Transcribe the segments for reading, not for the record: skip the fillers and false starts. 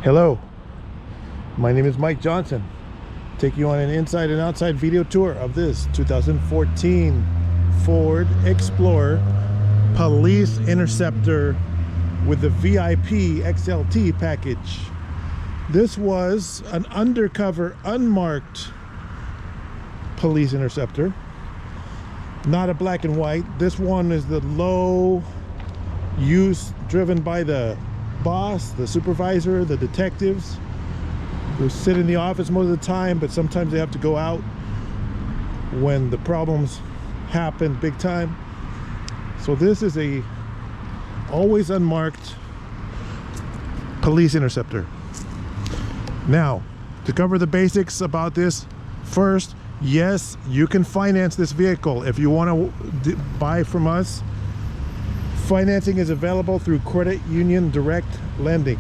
Hello, my name is Mike Johnson. Take you on an inside and outside video tour of this 2014 Ford Explorer Police Interceptor with the VIP XLT package. This was an undercover, unmarked police interceptor, not a black and white. This one is the low use, driven by the boss, the supervisor, the detectives who sit in the office most of the time, but sometimes they have to go out when the problems happen big time. So this is a always unmarked police interceptor. Now, to cover the basics about this, first, yes, you can finance this vehicle. If you want to buy from us, financing is available through credit union direct lending.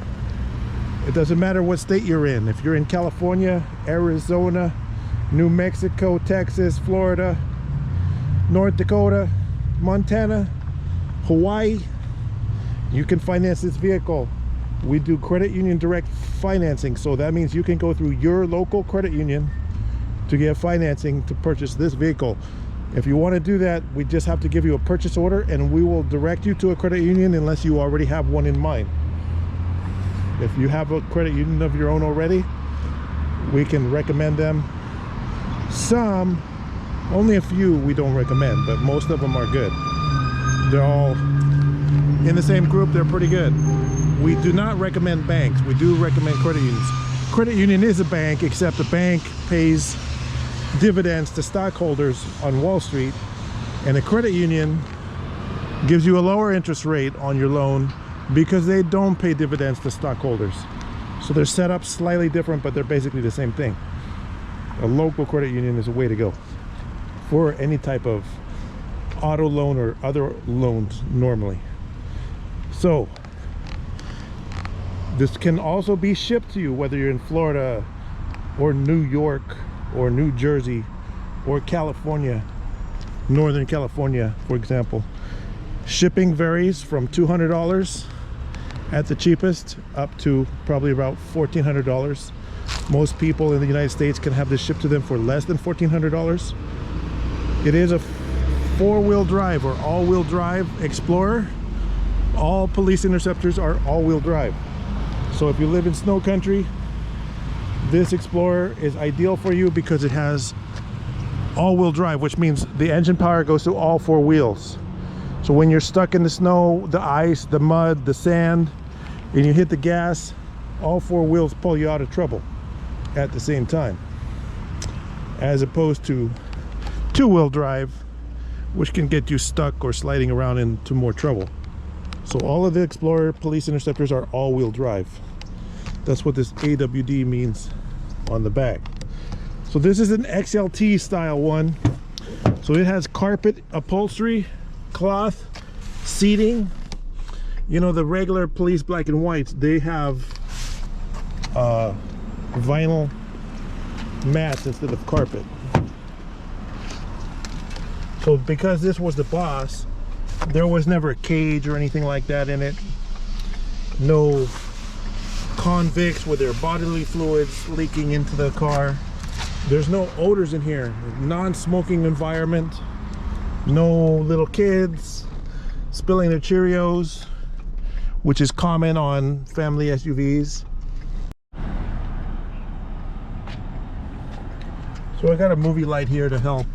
It doesn't matter what state you're in. If you're in California, Arizona, New Mexico, Texas, Florida, North Dakota, Montana, Hawaii, you can finance this vehicle. We do credit union direct financing, so that means you can go through your local credit union to get financing to purchase this vehicle. If you want to do that, we just have to give you a purchase order and we will direct you to a credit union unless you already have one in mind. If you have a credit union of your own already, we can recommend them. Some, only a few we don't recommend, but most of them are good. They're all in the same group, they're pretty good. We do not recommend banks. We do recommend credit unions. Credit union is a bank, except the bank pays dividends to stockholders on Wall Street, and a credit union gives you a lower interest rate on your loan because they don't pay dividends to stockholders. So they're set up slightly different, but they're basically the same thing. A local credit union is a way to go for any type of auto loan or other loans normally. So this can also be shipped to you, whether you're in Florida or New York or New Jersey or California, Northern California, for example. Shipping varies from $200 at the cheapest up to probably about $1,400. Most people in the United States can have this shipped to them for less than $1,400. It is a four-wheel drive or all-wheel drive Explorer. All police interceptors are all-wheel drive. So if you live in snow country, this Explorer is ideal for you because it has all-wheel drive, which means the engine power goes to all four wheels. So when you're stuck in the snow, the ice, the mud, the sand, and you hit the gas, all four wheels pull you out of trouble at the same time, as opposed to two-wheel drive, which can get you stuck or sliding around into more trouble. So all of the Explorer police interceptors are all-wheel drive. That's what this AWD means on the back. So this is an XLT style one. So it has carpet upholstery, cloth, seating. You know, the regular police black and whites, they have vinyl mats instead of carpet. So because this was the boss, there was never a cage or anything like that in it. No convicts with their bodily fluids leaking into the car. There's no odors in here. Non-smoking environment. No little kids spilling their Cheerios, which is common on family SUVs. So I got a movie light here to help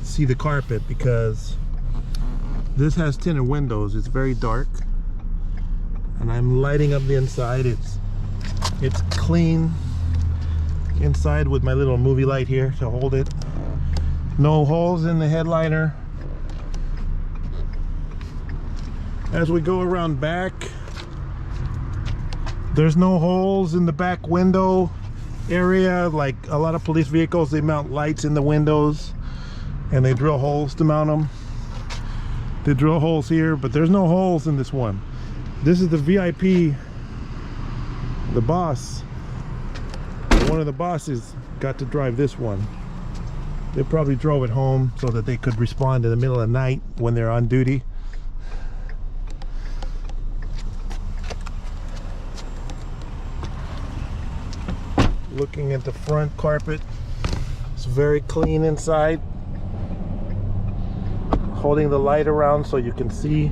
see the carpet because this has tinted windows. It's very dark, and I'm lighting up the inside. It's clean inside with my little movie light here to hold it. No holes in the headliner. As we go around back, there's no holes in the back window area. Like a lot of police vehicles, they mount lights in the windows and they drill holes to mount them. They drill holes here, but there's no holes in this one. This is the VIP. The boss, one of the bosses, got to drive this one. They probably drove it home so that they could respond in the middle of the night when they're on duty. Looking at the front carpet, it's very clean inside. Holding the light around so you can see.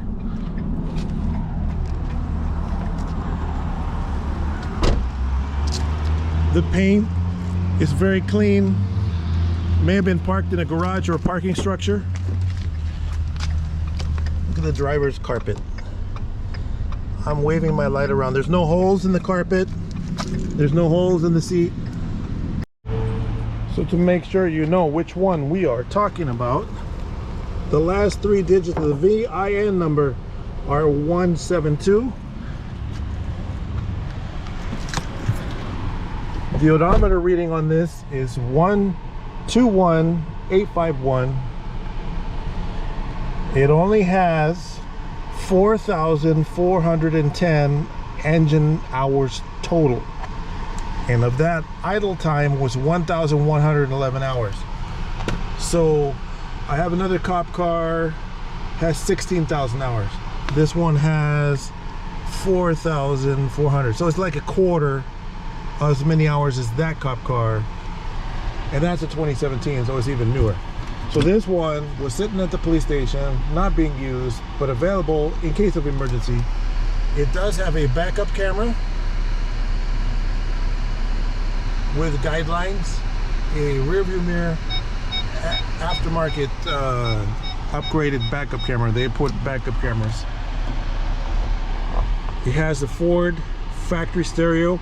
The paint is very clean. May have been parked in a garage or a parking structure. Look at the driver's carpet. I'm waving my light around. There's no holes in the carpet. There's no holes in the seat. So to make sure you know which one we are talking about, the last 3 digits of the VIN number are 172. The odometer reading on this is 121,851. It only has 4,410 engine hours total. And of that, idle time was 1,111 hours. So I have another cop car, has 16,000 hours. This one has 4,400. So it's like a quarter as many hours as that cop car. And that's a 2017, so it's even newer. So this one was sitting at the police station, not being used, but available in case of emergency. It does have a backup camera with guidelines, a rear view mirror, aftermarket upgraded backup camera. They put backup cameras. It has the Ford factory stereo,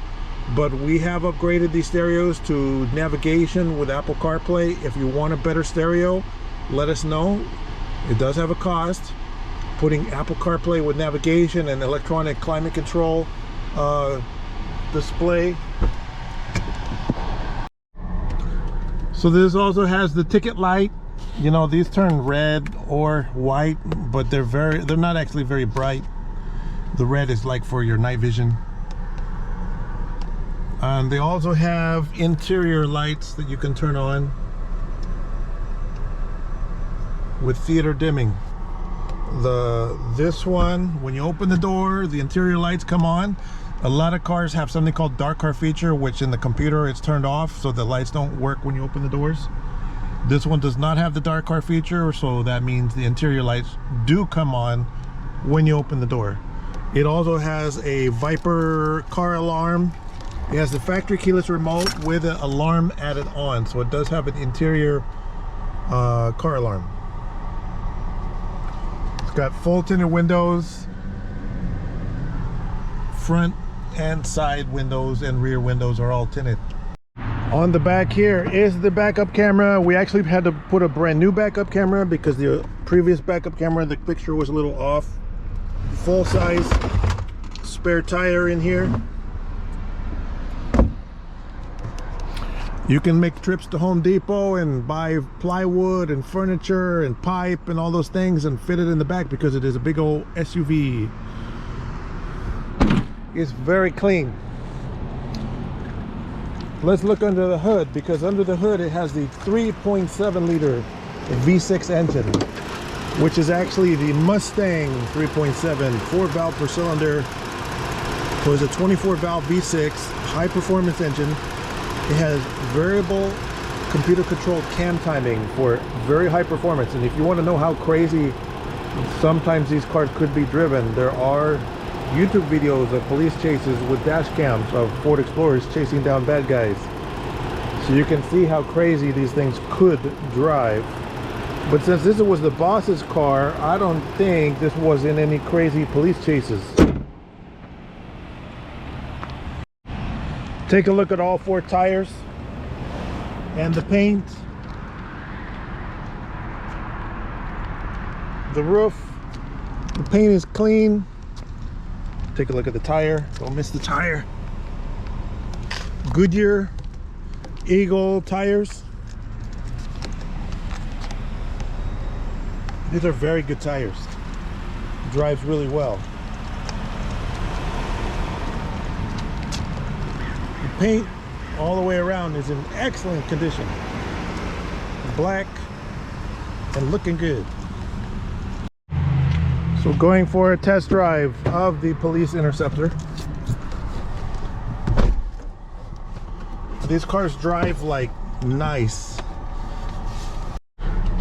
but we have upgraded these stereos to navigation with Apple CarPlay. If you want a better stereo, let us know. It does have a cost. Putting Apple CarPlay with navigation and electronic climate control display. So this also has the ticket light. You know, these turn red or white, but they're not actually very bright. The red is like for your night vision. And they also have interior lights that you can turn on with theater dimming. This one, when you open the door, the interior lights come on. A lot of cars have something called dark car feature, which in the computer it's turned off, so the lights don't work when you open the doors. This one does not have the dark car feature, so that means the interior lights do come on when you open the door. It also has a Viper car alarm. It has the factory keyless remote with an alarm added on, so it does have an interior car alarm. It's got full tinted windows, front and side windows and rear windows are all tinted. On the back here is the backup camera. We actually had to put a brand new backup camera because the previous backup camera, the picture was a little off. Full size spare tire in here. You can make trips to Home Depot and buy plywood and furniture and pipe and all those things and fit it in the back because it is a big old SUV. It's very clean. Let's look under the hood, because under the hood it has the 3.7 liter V6 engine, which is actually the Mustang 3.7, 4 valve per cylinder. So it's a 24 valve V6 high performance engine. It has variable computer controlled cam timing for very high performance. And if you want to know how crazy sometimes these cars could be driven, there are YouTube videos of police chases with dash cams of Ford Explorers chasing down bad guys. So you can see how crazy these things could drive. But since this was the boss's car, I don't think this was in any crazy police chases. Take a look at all 4 tires and the paint, the roof. The paint is clean. Take a look at the tire. Don't miss the tire. Goodyear Eagle tires. These are very good tires. Drives really well. The paint all the way around is in excellent condition. Black and looking good. So going for a test drive of the police interceptor. These cars drive like nice.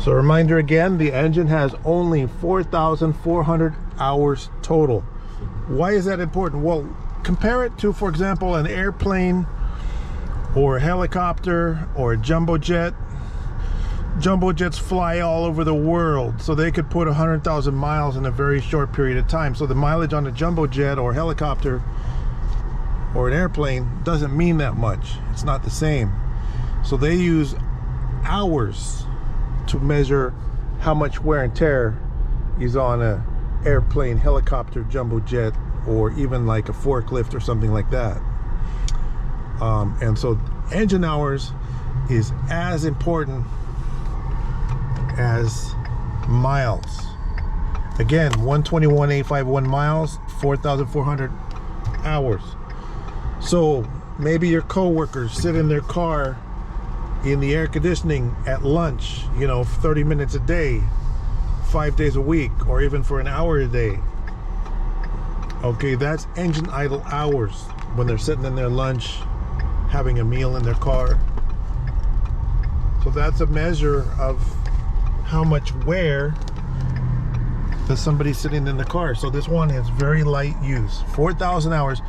So reminder again, the engine has only 4,400 hours total. Why is that important? Well, compare it to, for example, an airplane or a helicopter or a jumbo jet. Jumbo jets fly all over the world, so they could put 100,000 miles in a very short period of time. So the mileage on a jumbo jet or helicopter or an airplane doesn't mean that much. It's not the same. So they use hours to measure how much wear and tear is on a airplane, helicopter, jumbo jet, or even like a forklift or something like that. And so engine hours is as important as miles. Again, 121,851 miles, 4,400 hours. So maybe your coworkers sit in their car in the air conditioning at lunch, you know, 30 minutes a day, 5 days a week, or even for an hour a day. Okay, that's engine idle hours when they're sitting in their lunch, having a meal in their car. So that's a measure of how much wear does somebody sitting in the car. So this one has very light use, 4,000 hours.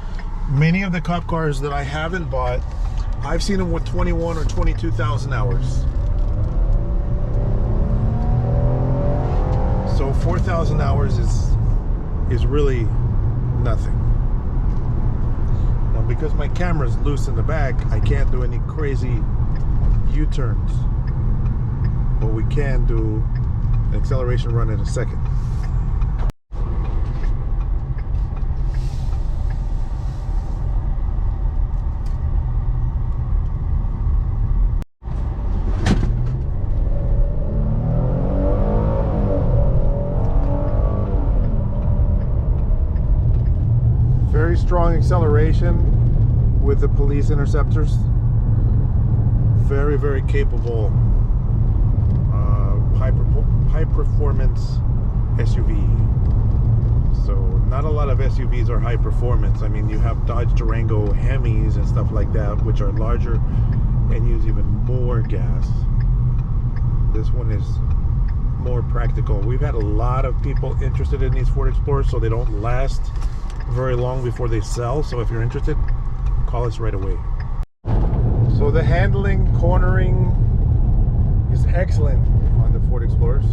Many of the cop cars that I haven't bought, I've seen them with 21 or 22,000 hours. So 4,000 hours is really nothing. Now, because my camera's loose in the back, I can't do any crazy U-turns, but we can do an acceleration run in a second. Very strong acceleration with the police interceptors. Very, very capable high performance SUV. So not a lot of SUVs are high performance. I mean, you have Dodge Durango Hemis and stuff like that, which are larger and use even more gas. This one is more practical. We've had a lot of people interested in these Ford Explorers, so they don't last very long before they sell. So if you're interested, call us right away. So the handling, cornering is excellent on the Ford Explorers.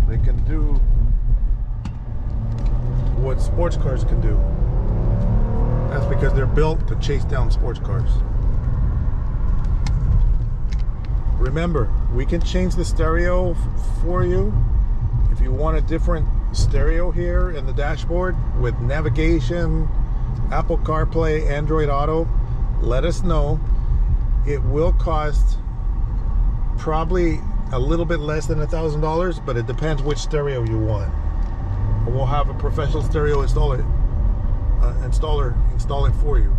They can do what sports cars can do. That's because they're built to chase down sports cars. Remember, we can change the stereo for you. If you want a different stereo here in the dashboard with navigation, Apple CarPlay, Android Auto, let us know. It will cost probably a little bit less than $1,000, but it depends which stereo you want. We'll have a professional stereo installer install it for you.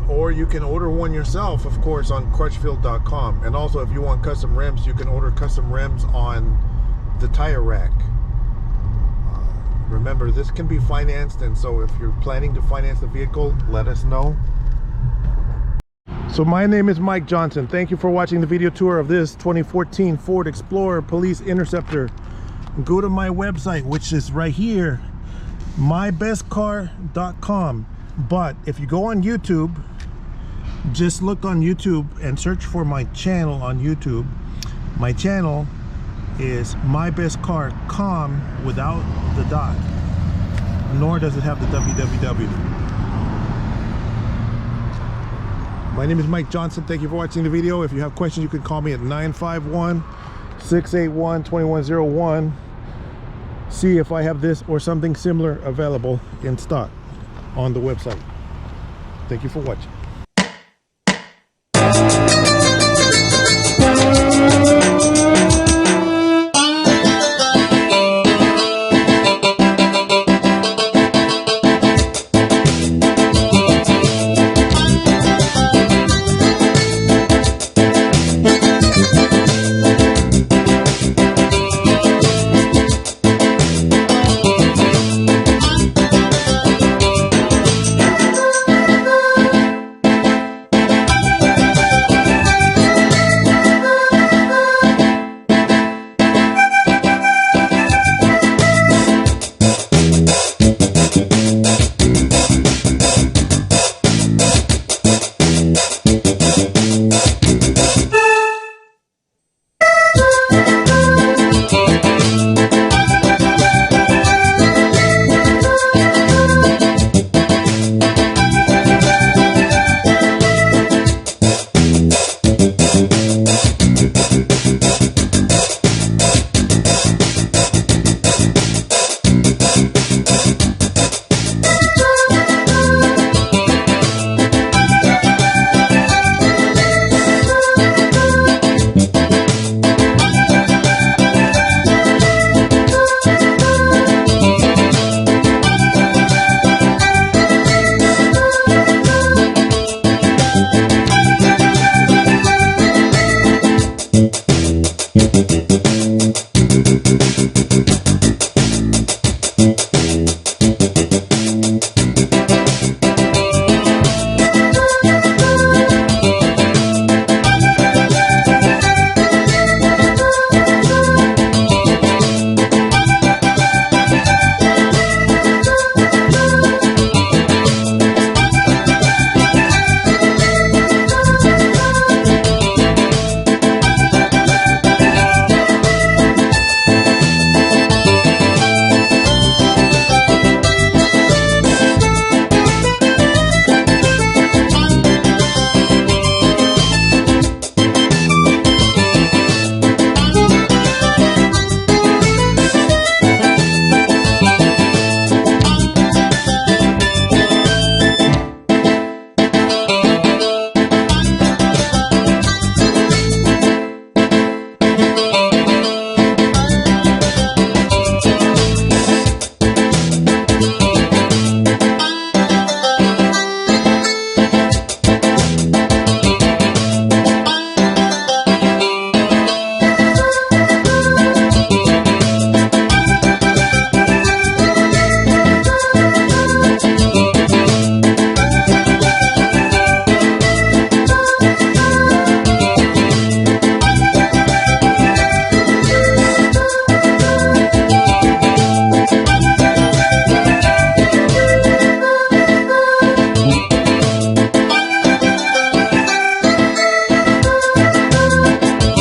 Or you can order one yourself, of course, on crutchfield.com. And also, if you want custom rims, you can order custom rims on the tire rack. Remember, this can be financed, and so if you're planning to finance the vehicle, let us know. So my name is Mike Johnson. Thank you for watching the video tour of this 2014 Ford Explorer Police Interceptor. Go to my website, which is right here, mybestcar.com. But if you go on YouTube, just look on YouTube and search for my channel on YouTube. My channel is mybestcar.com without the dot, nor does it have the www. My name is Mike Johnson. Thank you for watching the video. If you have questions, you can call me at 951-681-2101. See if I have this or something similar available in stock on the website. Thank you for watching.